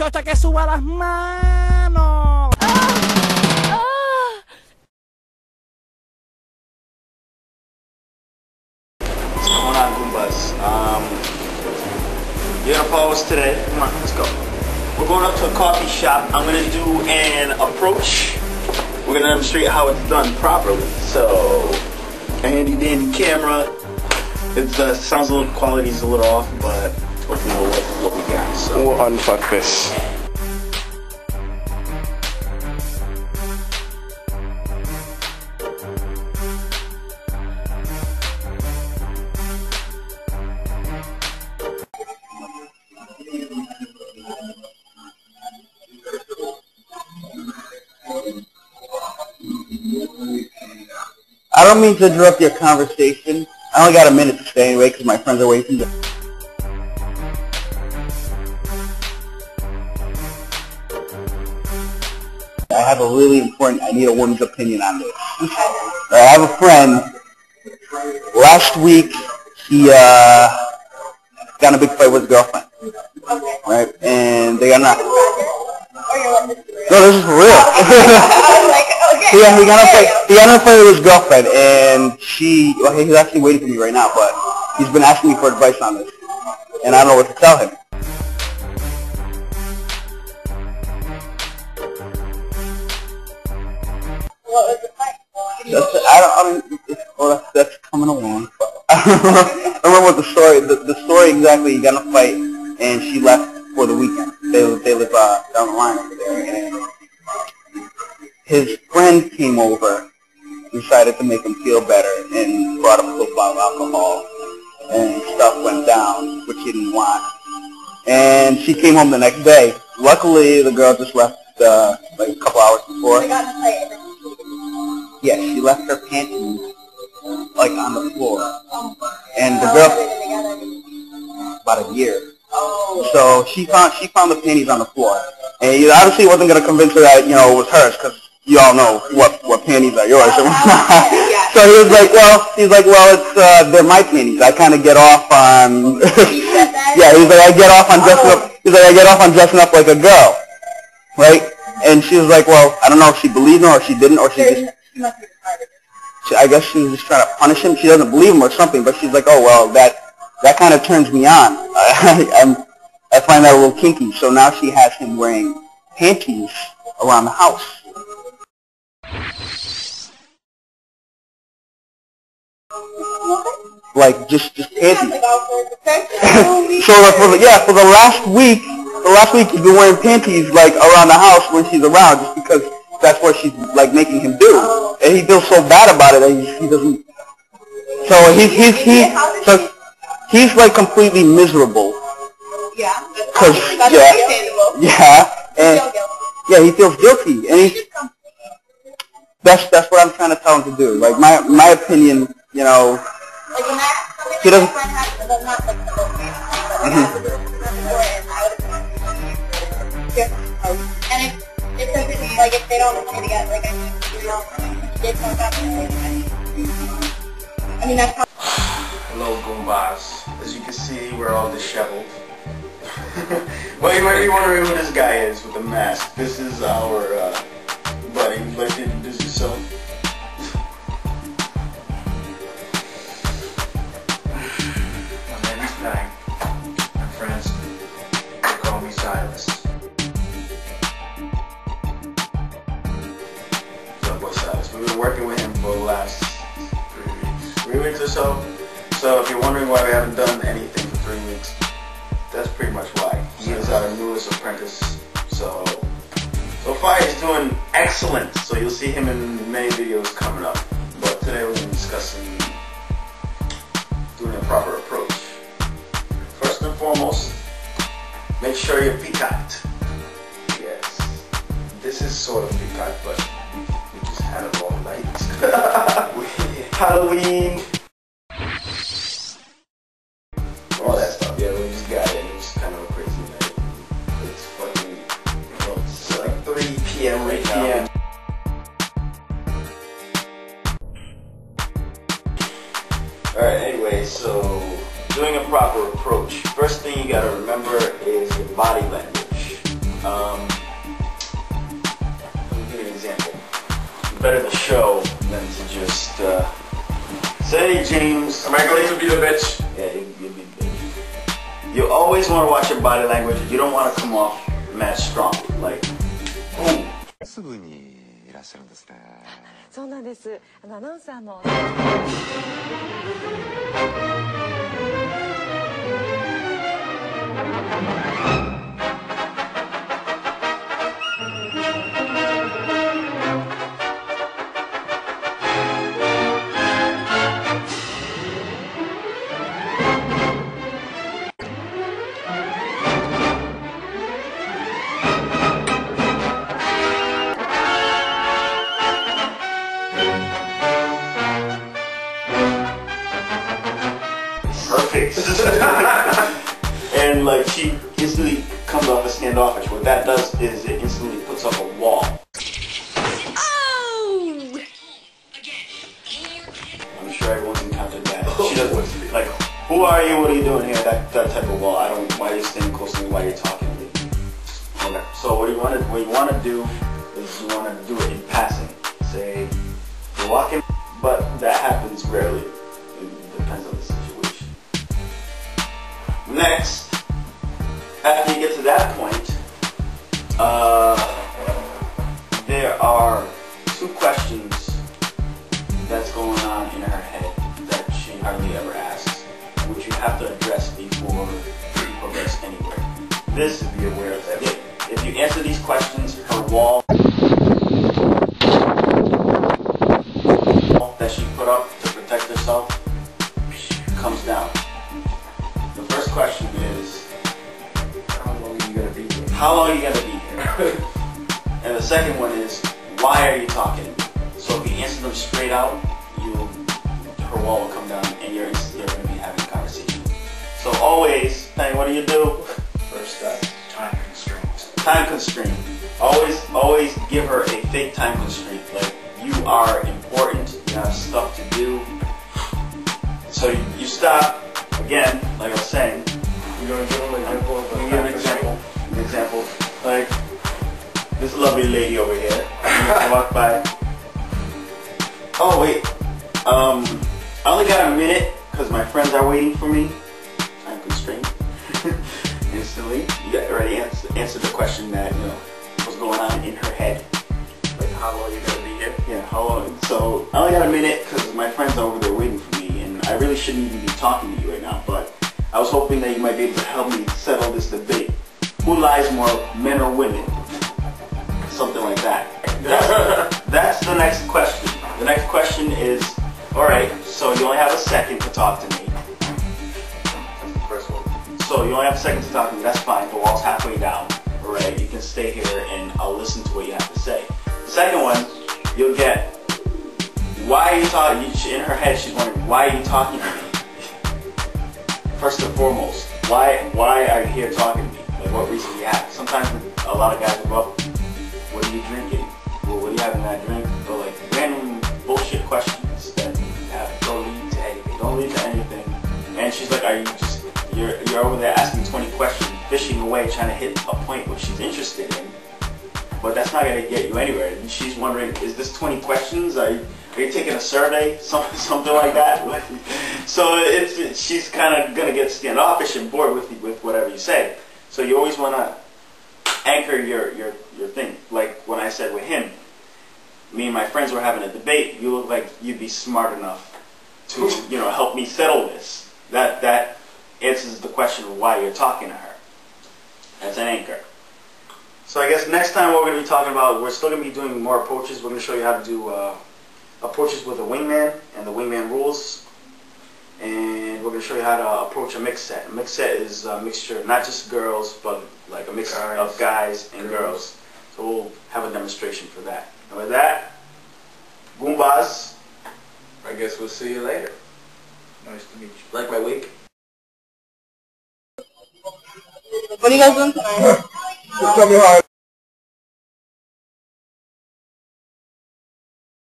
chocha que suba las manos. What's going on, Goombas? You're gonna follow us today. Come on, let's go. We're going up to a coffee shop. I'm gonna do an approach. We're gonna demonstrate how it's done properly. So, a handy dandy camera. It sounds a little, quality's a little off, but hopefully we'll work with what we got. So we'll unfuck this. I don't mean to interrupt your conversation. I only got a minute to stay anyway because my friends are waiting. I have a really important, I need a woman's opinion on this. I have a friend, last week he got in a big fight with his girlfriend. Right? And they got not. No, this is for real. Yeah, he got in a fight with his girlfriend, and well, he's actually waiting for me right now, but he's been asking me for advice on this, and I don't know what to tell him. What was the fight? That's coming along. I don't remember what the story exactly. He got in a fight, and she left for the weekend. They live down the line over there, and his friend came over, decided to make him feel better, and brought him a little bottle of alcohol, and stuff went down, which he didn't want. And she came home the next day. Luckily, the girl just left like a couple hours before. They got in a fight. Yeah, she left her panties like on the floor, and the girl about a year. So she found the panties on the floor, and he obviously wasn't gonna convince her that it was hers, because you all know what panties are yours. So he was like, well, it's they're my panties. I kind of get off on. Yeah, he's like, I get off on dressing up. He's like, I get off on dressing up like a girl, right? And she was like, well, I don't know if she believed him or she didn't, or she just. I guess she was just trying to punish him. She doesn't believe him or something, but she's like, oh well, that kind of turns me on. I find that a little kinky. So now she has him wearing panties around the house. Like just panties. So for the last week he's been wearing panties like around the house when she's around, just because that's what she's like making him do, and he feels so bad about it that he doesn't. So he's like completely miserable. Yeah. Cause and he feels guilty, and that's what I'm trying to tell him to do. Like my opinion, he doesn't. Like if they don't stay together, like I mean that's how. Hello, Goombas. As you can see, we're all disheveled. Well, you might be wondering who this guy is with the mask. This is our buddy. Would you like to introduce yourself? My name is Bang. My friends, they call me Silas. We've been working with him for the last 3 weeks or so. So if you're wondering why we haven't done anything for 3 weeks, that's pretty much why. He is our newest apprentice. So far he's doing excellent. So you'll see him in many videos coming up. But today we're going to be discussing doing a proper approach. First and foremost, make sure you're peacocked. Yes. This is sort of peacocked, but had a long night. Halloween. All that stuff. Yeah, we just got it. It was kind of a crazy night. It's fucking, it's like 3 p.m. right now. Alright, anyway, so doing a proper approach. First thing you gotta remember is your body language. Let me give you an example. Better to show than to just say, James. Am I going to be the bitch? Yeah, you'll be the bitch. You always want to watch your body language. You don't want to come off mad strong. Like, boom. すぐにいらっしゃるんですね。そうなんです。アナウンサーの。Perfect. And like she instantly comes off as standoffish. What that does is it instantly puts up a wall. Oh! I'm sure everyone's encountered that. She doesn't like, who are you? What are you doing here? That type of wall. I don't. Why are you standing close to me? Why are you talking to me? Okay. So what you want to do is you want to do it in passing. Say you're walking, but that happens rarely. It depends on the situation. Next, after you get to that point, there are two questions that's going on in her head that she hardly ever asks, which you have to address before you progress anywhere. This, be aware of that. If you answer these questions, her wall that she put up to protect herself comes down. The first question is, how long are you going to be here? How long are you going to be here? And the second one is, why are you talking to me? So if you answer them straight out, her wall will come down and you're going to be having a conversation. So always, hey, what do you do? First step, time constraints. Time constraint. Always give her a fake time constraint. Like, you are important, you have stuff to do. So you stop, again, like I was saying. You're going to give an example of Give an example. An example. Like, this lovely lady over here. I walk by. Oh, wait. I only got a minute because my friends are waiting for me. Time constraint. Instantly. You got already answered the question that, what's going on in her head. Like, how long are you going to be here? Yeah, how long? So, I only got a minute because my friends are over there waiting for me, and I really shouldn't even be talking to you right now, but I was hoping that you might be able to help me settle this debate. Who lies more, men or women? Something like that. That's the next question. The next question is, alright, so you only have a second to talk to me. That's the first one. So you only have a second to talk to me, that's fine. The wall's halfway down. Alright, you can stay here and I'll listen to what you have to say. The second one, you'll get, why are you talking? In her head, she's wondering, why are you talking to me? First and foremost, why are you here talking to me? Like, what reason do you have? Sometimes a lot of guys will go up, what are you drinking? Well, what do you have in that drink? Or like random bullshit questions that don't lead to anything. Don't lead to anything. And she's like, you're over there asking 20 questions, fishing away, trying to hit a point which she's interested in. But that's not going to get you anywhere. And she's wondering, is this 20 questions? Are you taking a survey? Something like that? So she's kind of going to get standoffish and bored with whatever you say. So you always want to anchor your thing. Like when I said with him, me and my friends were having a debate. You look like you'd be smart enough to help me settle this. That answers the question of why you're talking to her. That's an anchor. So I guess next time what we're going to be talking about, we're still going to be doing more approaches. We're going to show you how to do approaches with a wingman and the wingman rules. And we're going to show you how to approach a mix set. A mix set is a mixture of not just girls, but like a mix of guys and girls. So we'll have a demonstration for that. And with that, Goombas. I guess we'll see you later. Nice to meet you. Like my week? What are you guys doing tonight? It's coming hard.